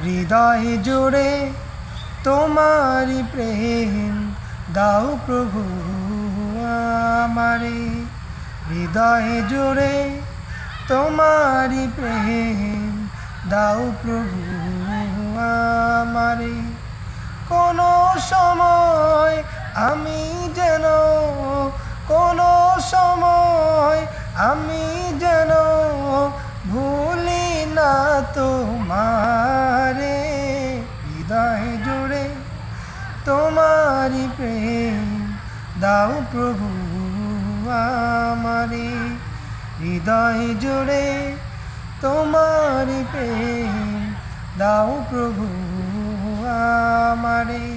হৃদয় জুড়ে তোমারি প্রেম দাও প্রভু আমারে। হৃদয় জুড়ে তোমারি প্রেম দাও প্রভু আমারে। কোনো সময় আমি যেন ভুলি না তোমারে। হৃদয় জুড়ে তোমারি প্রেম দাও প্রভু আমারে। হৃদয় জুড়ে তোমারি প্রেম দাও প্রভু আমারে।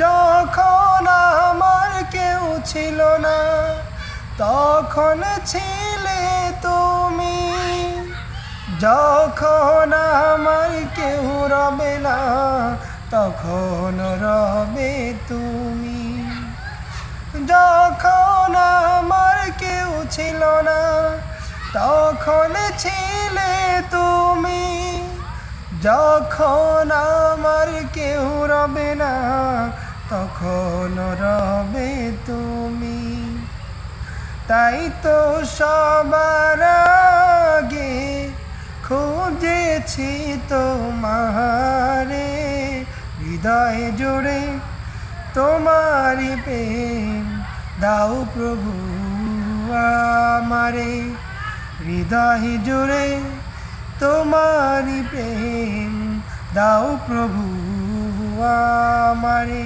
যখন আমার কেউ ছিল না তখন ছিলে তুমি, যখন আমার কেউ রবে না তখন রবে তুমি। যখন আমার কেউ ছিল না তখন ছিলে তুমি, যখন আমার কেউ রবে না তখন রবে তুমি। তাই তো সবার আগে খুঁজেছি তোমারে। হৃদয় জুড়ে তোমারি প্রেম দাও প্রভু আমারে। হৃদয় জুড়ে তোমারি প্রেম দাও প্রভু আমারে।